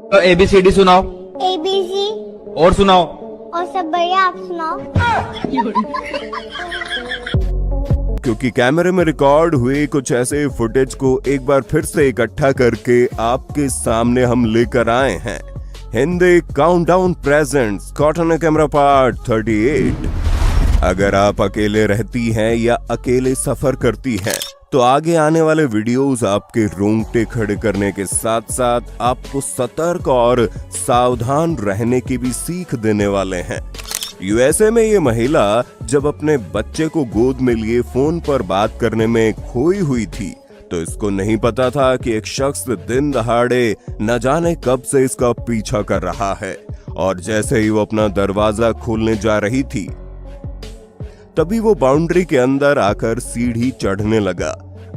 तो ABCD सुनाओ। ABC और सुनाओ। और सब बढ़िया, आप सुनाओ। क्योंकि कैमरे में रिकॉर्ड हुए कुछ ऐसे फुटेज को एक बार फिर से इकट्ठा करके आपके सामने हम लेकर आए हैं। Hindi countdown presents caught on camera part 38। अगर आप अकेले रहती हैं या अकेले सफर करती हैं तो आगे आने वाले वीडियोस आपके रोंगटे खड़े करने के साथ साथ आपको सतर्क और सावधान रहने की भी सीख देने वाले हैं। यूएसए में ये महिला जब अपने बच्चे को गोद में लिए फोन पर बात करने में खोई हुई थी तो इसको नहीं पता था कि एक शख्स दिन दहाड़े न जाने कब से इसका पीछा कर रहा है। और जैसे ही वो अपना दरवाजा खोलने जा रही थी तभी वो बाउंड्री के अंदर आकर सीढ़ी चढ़ने लगा।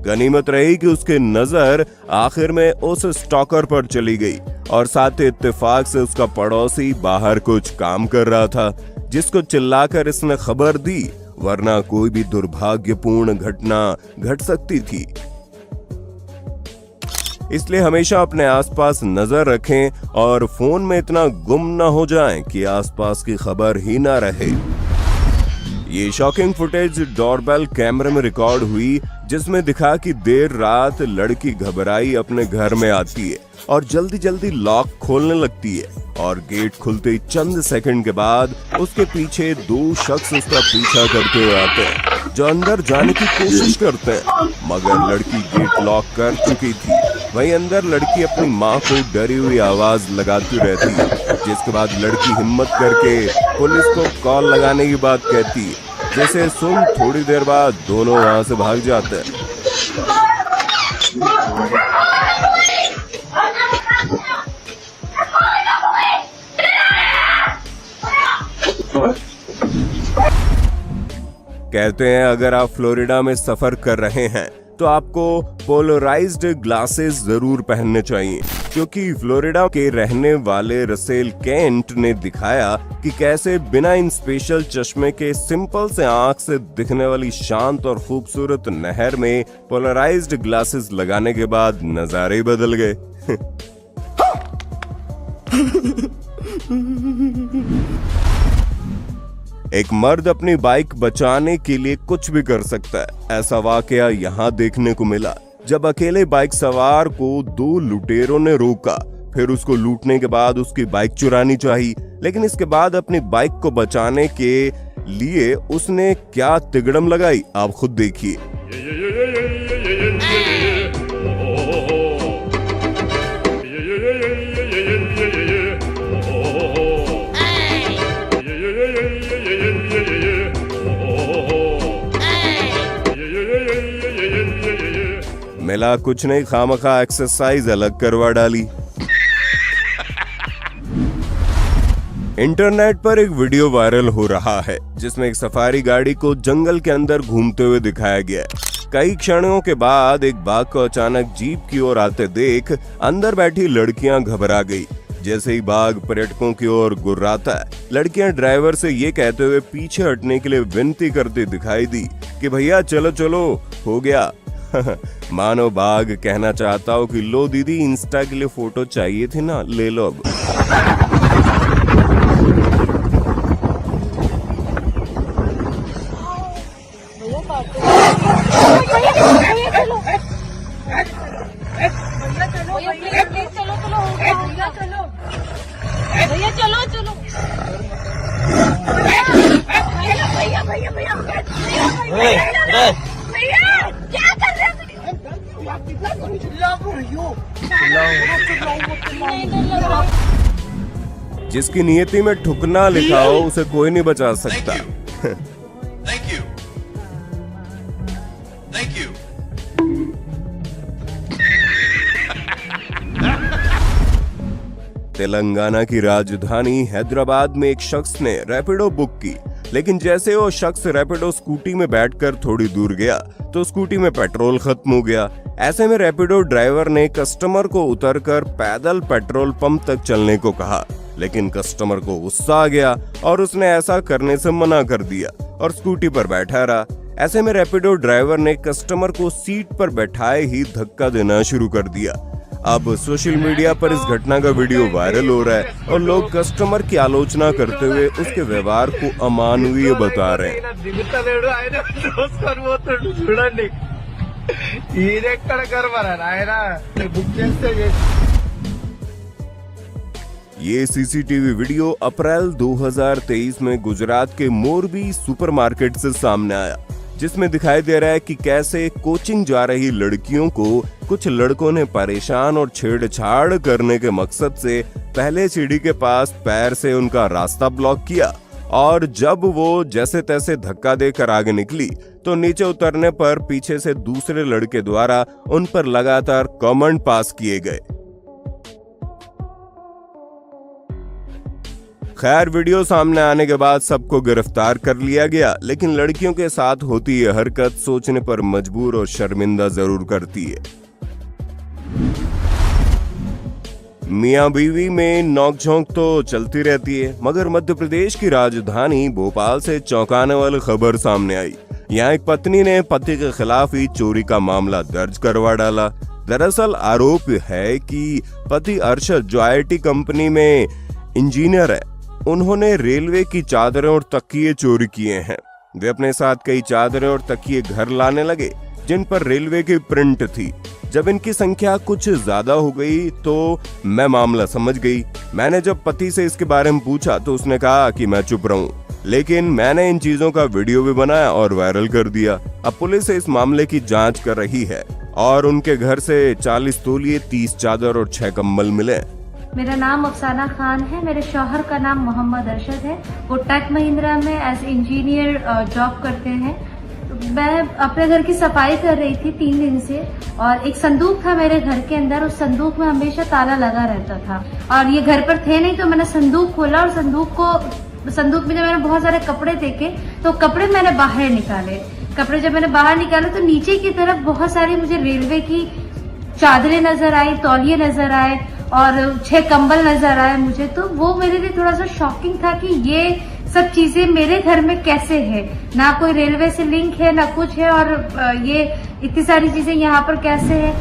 गनीमत रही कि उसके नजर आखिर में उस स्टॉकर पर चली गई और साथ इत्तेफाक से उसका पड़ोसी बाहर कुछ काम कर रहा था जिसको चिल्लाकर इसने खबर दी, वरना कोई भी दुर्भाग्यपूर्ण घटना घट सकती थी। इसलिए हमेशा अपने आसपास नजर रखें और फोन में इतना गुम न हो जाएं कि आसपास की खबर ही ना रहे। ये शॉकिंग फुटेज डोरबेल कैमरे में रिकॉर्ड हुई जिसमें दिखा कि देर रात लड़की घबराई अपने घर में आती है और जल्दी जल्दी लॉक खोलने लगती है और गेट खुलते ही चंद सेकंड के बाद उसके पीछे दो शख्स उसका पीछा करते हुए आते हैं जो अंदर जाने की कोशिश करते हैं, मगर लड़की गेट लॉक कर चुकी थी। वहीं अंदर लड़की अपनी माँ को डरी हुई आवाज लगाती रहती है, जिसके बाद लड़की हिम्मत करके पुलिस को कॉल लगाने की बात कहती है, जैसे सुन थोड़ी देर बाद दोनों वहां से भाग जाते हैं। कहते हैं अगर आप फ्लोरिडा में सफर कर रहे हैं तो आपको पोलराइज्ड ग्लासेस जरूर पहनने चाहिए, क्योंकि फ्लोरिडा के रहने वाले रसेल केंट ने दिखाया कि कैसे बिना इन स्पेशल चश्मे के सिंपल से आंख से दिखने वाली शांत और खूबसूरत नहर में पोलराइज्ड ग्लासेस लगाने के बाद नजारे ही बदल गए। एक मर्द अपनी बाइक बचाने के लिए कुछ भी कर सकता है। ऐसा वाकया यहाँ देखने को मिला जब अकेले बाइक सवार को दो लुटेरों ने रोका, फिर उसको लूटने के बाद उसकी बाइक चुरानी चाहिए, लेकिन इसके बाद अपनी बाइक को बचाने के लिए उसने क्या तिगड़म लगाई आप खुद देखिए। मिला कुछ नहीं, खामखा एक्सरसाइज अलग करवा डाली। इंटरनेट पर एक वीडियो वायरल हो रहा है जिसमें एक सफारी गाड़ी को जंगल के अंदर घूमते हुए दिखाया गया है। कई क्षणों के बाद एक बाघ को अचानक जीप की ओर आते देख अंदर बैठी लड़कियां घबरा गई। जैसे ही बाघ पर्यटकों की ओर गुर्राता है, लड़कियां ड्राइवर से ये कहते हुए पीछे हटने के लिए विनती करती दिखाई दी कि भैया चलो चलो हो गया। मानो बाघ कहना चाहता हो कि लो दीदी इंस्टा के लिए फोटो चाहिए थी ना, ले लो अब। भैया चलो चलो भैया भैया भैया क्या कर रहे हो? जिसकी नियति में ठुकना लिखा हो उसे कोई नहीं बचा सकता। Thank you. Thank you. Telangana की राजधानी हैदराबाद में एक शख्स ने रैपिडो बुक की, लेकिन जैसे वो शख्स रैपिडो स्कूटी में बैठकर थोड़ी दूर गया तो स्कूटी में पेट्रोल खत्म हो गया। ऐसे में रैपिडो ड्राइवर ने कस्टमर को उतरकर पैदल पेट्रोल पंप तक चलने को कहा, लेकिन कस्टमर को गुस्सा आ गया और उसने ऐसा करने से मना कर दिया और स्कूटी पर बैठा रहा। ऐसे में रैपिडो ड्राइवर ने कस्टमर को सीट पर बैठाए ही धक्का देना शुरू कर दिया। अब सोशल मीडिया पर इस घटना का वीडियो वायरल हो रहा है और लोग कस्टमर की आलोचना करते हुए उसके व्यवहार को अमानवीय बता रहे हैं। దిగుతలేడు ఆయన దోసుకొని పోతుండు చూడండి ఈయనెక్కడ కర్మరా ఆయన బుక్ చేస్తే ये सीसीटीवी वीडियो अप्रैल 2023 में गुजरात के मोरबी सुपरमार्केट से सामने आया, जिसमें दिखाई दे रहा है कि कैसे कोचिंग जा रही लड़कियों को कुछ लड़कों ने परेशान और छेड़छाड़ करने के मकसद से पहले सीढ़ी के पास पैर से उनका रास्ता ब्लॉक किया और जब वो जैसे तैसे धक्का देकर आगे निकली तो नीचे उतरने पर पीछे से दूसरे लड़के द्वारा उन पर लगातार कमेंट पास किए गए। खैर, वीडियो सामने आने के बाद सबको गिरफ्तार कर लिया गया, लेकिन लड़कियों के साथ होती यह हरकत सोचने पर मजबूर और शर्मिंदा जरूर करती है। मियां बीवी में नोकझोंक तो चलती रहती है, मगर मध्य प्रदेश की राजधानी भोपाल से चौंकाने वाली खबर सामने आई। यहाँ एक पत्नी ने पति के खिलाफ ही चोरी का मामला दर्ज करवा डाला। दरअसल आरोप है कि पति अरशद, जो IIT कंपनी में इंजीनियर है, उन्होंने रेलवे की चादरें और तकिए चोरी किए हैं। वे अपने साथ कई चादरें और तकिए घर लाने लगे जिन पर रेलवे की प्रिंट थी। जब इनकी संख्या कुछ ज्यादा हो गई तो मैं मामला समझ गई। मैंने जब पति से इसके बारे में पूछा तो उसने कहा कि मैं चुप रहूं, लेकिन मैंने इन चीजों का वीडियो भी बनाया और वायरल कर दिया। अब पुलिस इस मामले की जांच कर रही है और उनके घर से 40 तौलिए, 30 चादर और 6 कंबल मिले। मेरा नाम अफसाना खान है। मेरे शौहर का नाम मोहम्मद अरशद है। वो टेक महिंद्रा में एज इंजीनियर जॉब करते हैं। मैं अपने घर की सफाई कर रही थी 3 दिन से और एक संदूक था मेरे घर के अंदर। उस संदूक में हमेशा ताला लगा रहता था और ये घर पर थे नहीं, तो मैंने संदूक खोला और संदूक में जब मैंने बहुत सारे कपड़े देखे तो कपड़े मैंने बाहर निकाले। कपड़े जब मैंने बाहर निकाले तो नीचे की तरफ बहुत सारी मुझे रेलवे की चादरें नजर आई, तौलिए नजर आए और 6 कंबल नजर आए मुझे। तो वो मेरे लिए थोड़ा सा शॉकिंग था कि ये सब चीजें मेरे घर में कैसे है, ना कोई रेलवे से लिंक है ना कुछ है, और ये इतनी सारी चीजें यहाँ पर कैसे है।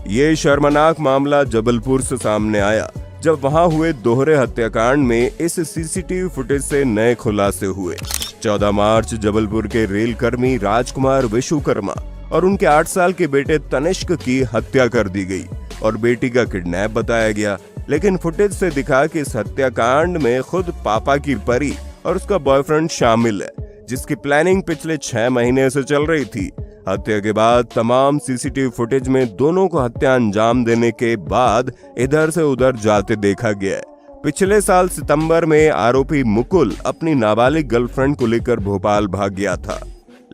ये शर्मनाक मामला जबलपुर से सामने आया, जब वहां हुए दोहरे हत्याकांड में इस सीसीटीवी फुटेज से नए खुलासे हुए। 14 मार्च जबलपुर के रेल कर्मी राजकुमार विश्वकर्मा और उनके 8 साल के बेटे तनिष्क की हत्या कर दी गई और बेटी का किडनैप बताया गया। लेकिन फुटेज से दिखा कि इस हत्याकांड में खुद पापा की परी और उसका बॉयफ्रेंड शामिल है, जिसकी प्लानिंग पिछले 6 महीने से चल रही थी। हत्या के बाद तमाम सीसीटीवी फुटेज में दोनों को हत्या अंजाम देने के बाद इधर से उधर जाते देखा गया है। पिछले साल सितंबर में आरोपी मुकुल अपनी नाबालिग गर्लफ्रेंड को लेकर भोपाल भाग गया था,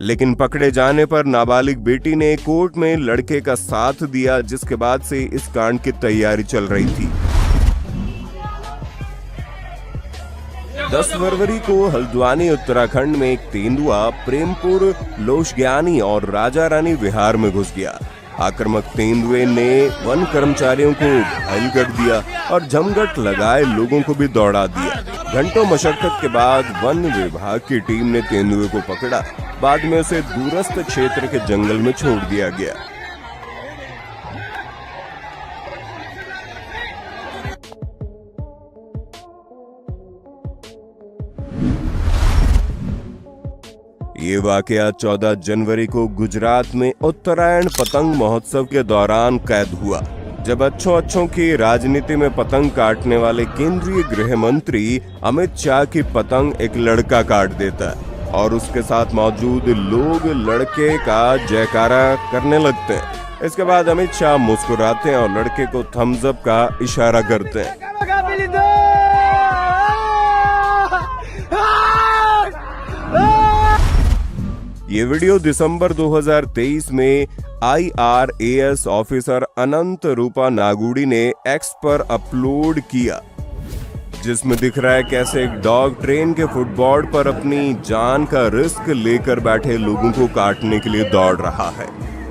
लेकिन पकड़े जाने पर नाबालिग बेटी ने कोर्ट में लड़के का साथ दिया, जिसके बाद से इस कांड की तैयारी चल रही थी। 10 फरवरी को हल्द्वानी उत्तराखंड में एक तेंदुआ प्रेमपुर, लोशज्ञानी और राजा रानी विहार में घुस गया। आक्रामक तेंदुए ने वन कर्मचारियों को घायल कर दिया और जमघट लगाए लोगों को भी दौड़ा दिया। घंटों मशक्कत के बाद वन विभाग की टीम ने तेंदुए को पकड़ा। बाद में उसे दूरस्थ क्षेत्र के जंगल में छोड़ दिया गया। ये वाकया 14 जनवरी को गुजरात में उत्तरायण पतंग महोत्सव के दौरान कैद हुआ, जब अच्छों की राजनीति में पतंग काटने वाले केंद्रीय गृह मंत्री अमित शाह की पतंग एक लड़का काट देता है और उसके साथ मौजूद लोग लड़के का जयकारा करने लगते हैं। इसके बाद अमित शाह मुस्कुराते हैं और लड़के को थम्स अप का इशारा करते हैं। ये वीडियो दिसंबर 2023 में IRAS ऑफिसर अनंत रूपा नागुड़ी ने एक्स पर अपलोड किया, जिसमें दिख रहा है कैसे एक डॉग ट्रेन के फुटबोर्ड पर अपनी जान का रिस्क लेकर बैठे लोगों को काटने के लिए दौड़ रहा है।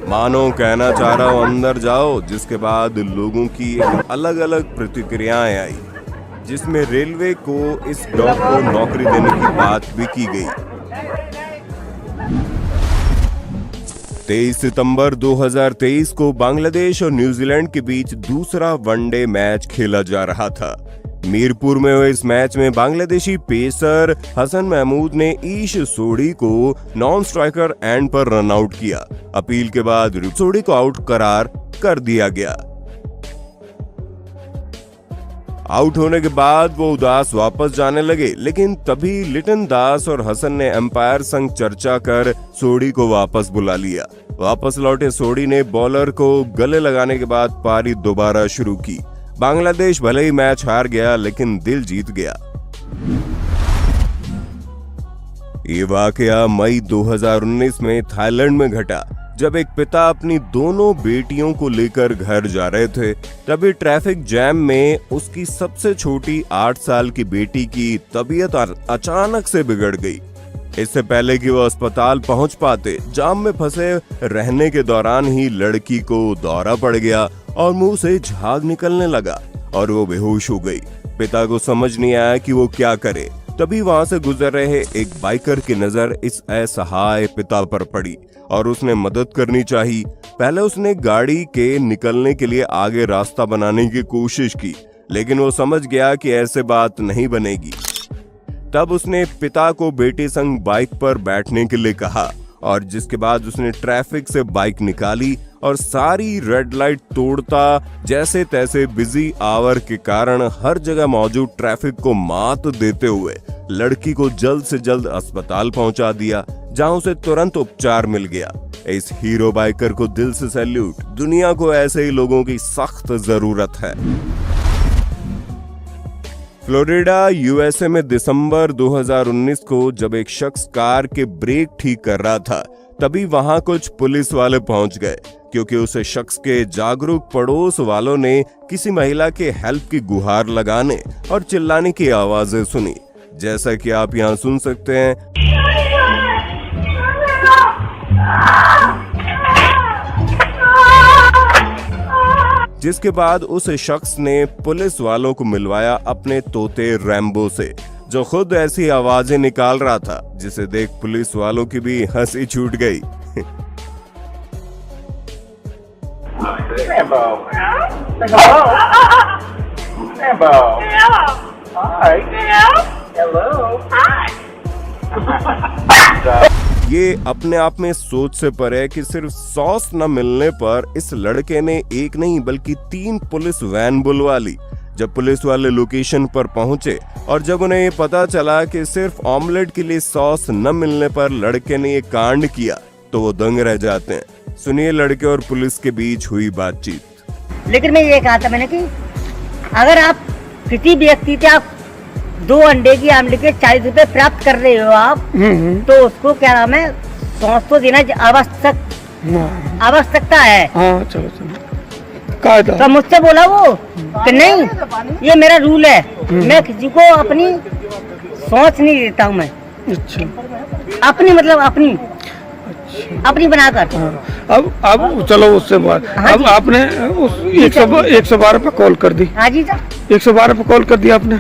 मानो कहना चाह रहा हो अंदर जाओ, जिसके बाद लोगों की अलग अलग प्रतिक्रियाएं आई, जिसमें रेलवे को इस डॉग को नौकरी देने की बात भी की गई। 23 सितंबर 2023 को बांग्लादेश और न्यूजीलैंड के बीच दूसरा वनडे मैच खेला जा रहा था। मीरपुर में हुए इस मैच में बांग्लादेशी पेसर हसन महमूद ने ईश सोढ़ी को नॉन स्ट्राइकर एंड पर रन आउट किया। अपील के बाद सोढ़ी को आउट करार कर दिया गया। आउट होने के बाद वो उदास वापस जाने लगे, लेकिन तभी लिटन दास और हसन ने एम्पायर संग चर्चा कर सोढ़ी को वापस बुला लिया। वापस लौटे सोढ़ी ने बॉलर को गले लगाने के बाद पारी दोबारा शुरू की। बांग्लादेश भले ही मैच हार गया, लेकिन दिल जीत गया। ये वाकया मई 2019 में थाईलैंड में घटा, जब एक पिता अपनी दोनों बेटियों को लेकर घर जा रहे थे। तभी ट्रैफिक जैम में उसकी सबसे छोटी 8 साल की बेटी की तबीयत अचानक से बिगड़ गई। इससे पहले कि वो अस्पताल पहुंच पाते, जाम में फंसे रहने के दौरान ही लड़की को दौरा पड़ गया और मुंह से झाग निकलने लगा और वो बेहोश हो गई। पिता को समझ नहीं आया कि वो क्या करे। तभी वहां से गुजर रहे एक बाइकर की नजर इस असहाय पिता पर पड़ी और उसने मदद करनी चाहिए। पहले उसने गाड़ी के निकलने के लिए आगे रास्ता बनाने की कोशिश की, लेकिन वो समझ गया कि ऐसे बात नहीं बनेगी। तब उसने पिता को बेटे संग बाइक पर बैठने के लिए कहा और जिसके बाद उसने ट्रैफिक से बाइक निकाली और सारी रेड लाइट तोड़ता जैसे तैसे बिजी आवर के कारण हर जगह मौजूद ट्रैफिक को मात देते हुए लड़की को जल्द से जल्द अस्पताल पहुंचा दिया, जहां उसे तुरंत उपचार मिल गया। इस हीरो बाइकर को दिल से सैल्यूट। दुनिया को ऐसे ही लोगों की सख्त जरूरत है। फ्लोरिडा यूएसए में दिसंबर 2019 को जब एक शख्स कार के ब्रेक ठीक कर रहा था, तभी वहां कुछ पुलिस वाले पहुंच गए, क्योंकि उसे शख्स के जागरूक पड़ोस वालों ने किसी महिला के हेल्प की गुहार लगाने और चिल्लाने की आवाजें सुनी, जैसा कि आप यहां सुन सकते हैं। जिसके बाद उस शख्स ने पुलिस वालों को मिलवाया अपने तोते रैम्बो से, जो खुद ऐसी आवाजें निकाल रहा था, जिसे देख पुलिस वालों की भी हंसी छूट गई। ये अपने आप में सोच से परे कि सिर्फ सॉस न मिलने पर इस लड़के ने एक नहीं बल्कि 3 पुलिस वैन बुलवा ली। जब पुलिस वाले लोकेशन पर पहुंचे और जब उन्हें ये पता चला कि सिर्फ ऑमलेट के लिए सॉस न मिलने पर लड़के ने ये कांड किया, तो वो दंग रह जाते हैं। सुनिए लड़के और पुलिस के बीच हुई बातचीत। लेकिन मैं ये कहा था मैंने कि अगर आप किसी व्यक्ति से आप 2 अंडे की आमलेट के 40 रुपए प्राप्त कर रहे हो आप, तो उसको क्या नाम है, सॉस तो देना आवश्यकता है। हाँ, चलो तो मुझसे बोला वो कि नहीं, ये मेरा रूल है, मैं किसी को अपनी सॉस नहीं देता हूँ मैं। अच्छा, अपनी मतलब अपनी अपनी बनाकर। हाँ। अब चलो उससे बात। हाँ, अब आपने उस 112 पे कॉल कर दी। हाँ जी सर, 112 पे कॉल कर दिया आपने?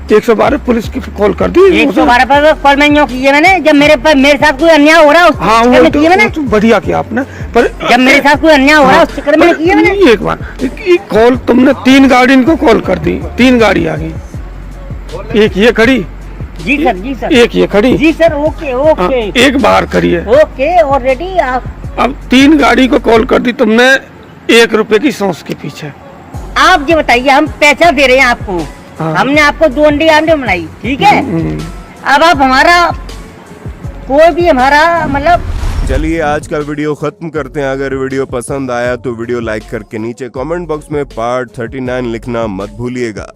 112 पुलिस की कॉल कर दी। 112 पर कॉल मैंने की है मैंने, जब मेरे साथ कोई अन्याय हो रहा है। हाँ, वो तो बढ़िया किया आपने, पर जब मेरे साथ कोई अन्याय हो रहा है उस चक्कर में की है मैंने। एक बार कॉल तुमने 3 गाड़ी इनको कॉल कर दी, 3 गाड़ी आ गई, एक ये खड़ी। जी सर, एक ये खड़ी। जी सर, ओके। एक बाहर खड़ी है। ओके, ऑलरेडी आप। अब 3 गाड़ी को कॉल कर दी तुमने 1 रुपए की सॉस के पीछे। आप ये बताइए, हम पैसा दे रहे हैं आपको। हाँ। हमने आपको 2 अंडे आमलेट बनाई, ठीक है। अब आप हमारा कोई भी हमारा मतलब। चलिए आज का वीडियो खत्म करते हैं। अगर वीडियो पसंद आया तो वीडियो लाइक करके नीचे कमेंट बॉक्स में पार्ट 39 लिखना मत भूलिएगा।